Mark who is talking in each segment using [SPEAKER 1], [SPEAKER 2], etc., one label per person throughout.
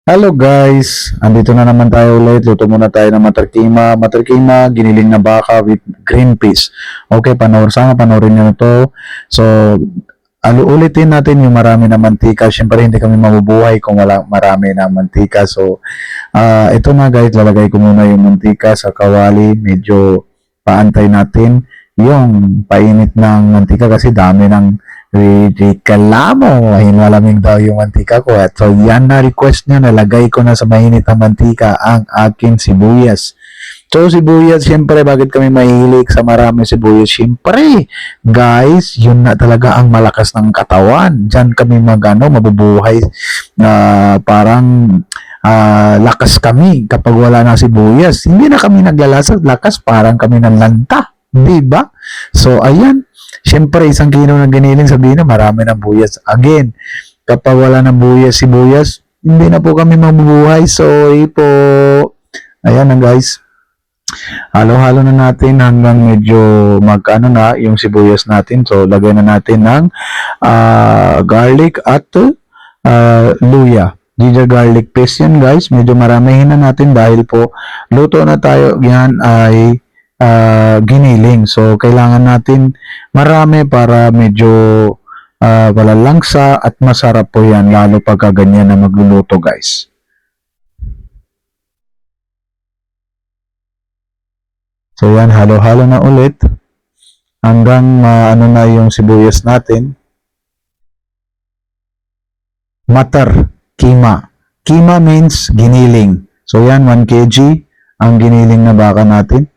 [SPEAKER 1] Hello guys, andito na naman tayo ulit. Luto muna tayo ng matarkima. Matarkima, giniling na baka with green peas. Okay, panoorin nyo na to. So, ulitin natin yung marami na mantika. Siyempre, hindi kami mabubuhay kung wala marami na mantika. So, ito na guys, lalagay ko muna yung mantika sa kawali. Medyo paantay natin yung painit ng mantika kasi dami ng reklamo. Malamig daw yung mantika ko. At so, yan na request niya. Nalagay ko na sa mainit na mantika ang aking sibuyas. So, sibuyas, syempre, bakit kami mahilig sa marami sibuyas? Syempre, guys, yun na talaga ang malakas ng katawan. Diyan kami mabubuhay. Parang lakas kami kapag wala na sibuyas. Hindi na kami naglalasas lakas, parang kami nanlanta. Diba? So, ayan. Siyempre, isang kilo ng giniling, sabihin na marami ng buyas. Again, kapag wala ng sibuyas, hindi na po kami mabubuhay. Sorry po. Ayan na guys. Halo-halo na natin hanggang medyo magkano na yung sibuyas natin. So, lagay na natin ng garlic at luya. Ginger garlic paste yan guys. Medyo maramihin na natin dahil po luto na tayo. Yan ay giniling. So, kailangan natin marami para medyo malalangsa at masarap po yan lalo pagka ganyan na magluluto guys. So, yan, halo-halo na ulit hanggang ano na yung sibuyas natin. Matar, kima. Kima means giniling. So, yan, 1 kg ang giniling na baka natin.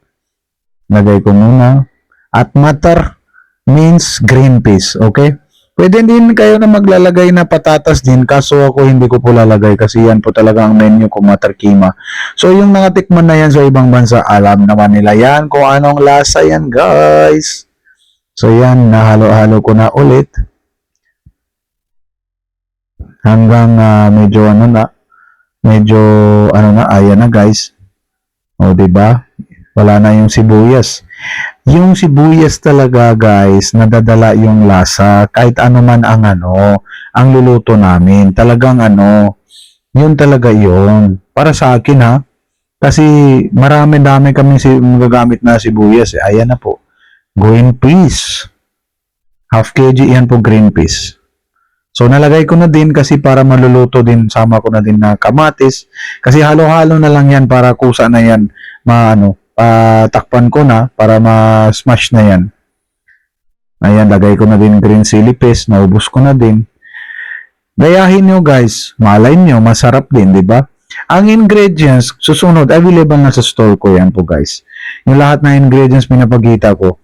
[SPEAKER 1] Lagay ko muna. At matar means green peas. Okay? Pwede din kayo na maglalagay na patatas din. Kaso ako hindi ko po lalagay kasi yan po talaga ang menu ko, matar kima. So yung mga tikman na yan sa ibang bansa, alam naman nila yan kung anong lasa yan guys. So yan, nahalo-halo ko na ulit. Hanggang medyo ayan na guys. O diba? Wala na yung sibuyas. Yung sibuyas talaga guys, nadadala yung lasa kahit ano man ang luluto namin. Talagang yun talaga yun. Para sa akin ha, kasi dami kami magagamit na sibuyas. Ayan na po. Green peas. Half kg yan po green peas. So nalagay ko na din kasi para maluluto din, sama ko na din na kamatis. Kasi halo-halo na lang yan para kusa na yan takpan ko na para ma-smash na yan. Ayan, lagay ko na din green chili paste, naubos ko na din. Gayahin nyo guys, malay nyo, masarap din, di ba? Ang ingredients, susunod, available na sa store ko yan po guys. Yung lahat na ingredients pinapakita ko.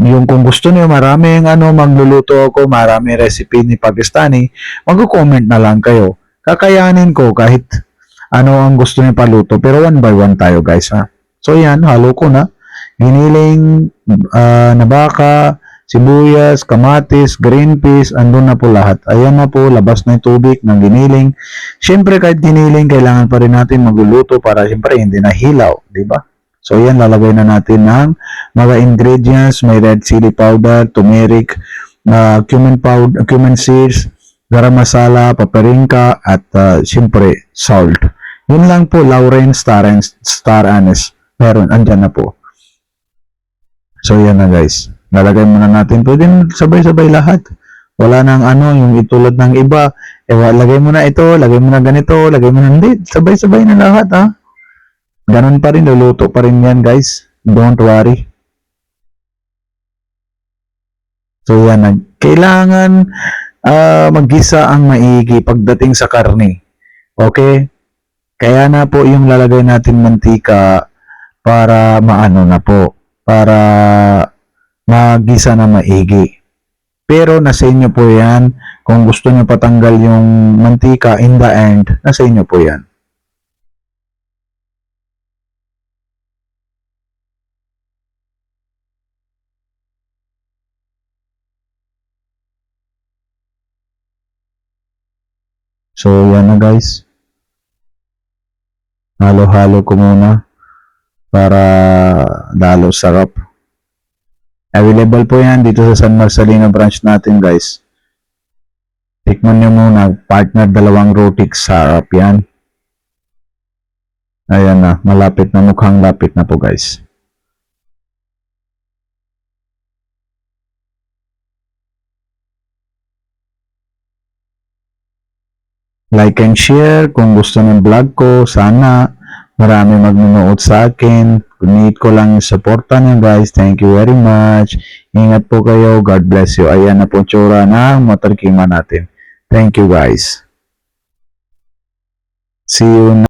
[SPEAKER 1] Yung kung gusto niyo maraming magluluto ako, marami recipe ni Pakistani, mag-comment na lang kayo. Kakayanin ko kahit ang gusto niyo paluto, pero one by one tayo guys ha. So yan, halo ko na. Giniling, na baka, sibuyas, kamatis, green peas, andun na po lahat. Ayan na po, labas na yung tubig ng giniling. Siyempre kahit giniling, kailangan pa rin natin magluluto para siyempre hindi na hilaw, di ba? So yan, lalagay na natin ng mga ingredients. May red chili powder, turmeric, cumin seeds, garam masala, paprika, at siyempre salt. Yun lang po, Lauren, star anise. Meron, andyan na po. So yan na guys. Lalagay muna natin. Pwede sabay-sabay lahat. Wala nang yung itulad ng iba. Lagay mo na ito, lagay mo na ganito, lagay mo na hindi. Sabay-sabay na lahat ha. Ganun pa rin, luluto pa rin yan guys. Don't worry. So yan na. Kailangan maggisa ang maigi pagdating sa karne. Okay? Kaya na po yung lalagay natin mantika para para magisa na maigi. Pero nasa inyo po yan. Kung gusto nyo patanggal yung mantika in the end, nasa inyo po yan. So yan na guys. Halo-halo ko muna para lalo sarap. Available po yan dito sa San Marcelino branch natin guys. Tikman nyo muna, partner, dalawang roti, sarap yan. Ayan na, malapit na, mukhang lapit na po guys. Like and share kung gusto ng vlog ko. Sana marami magnunood sa akin. Need ko lang yung suporta niyo guys. Thank you very much. Ingat po kayo. God bless you. Ayan na po tsura ng motor kima natin. Thank you guys. See you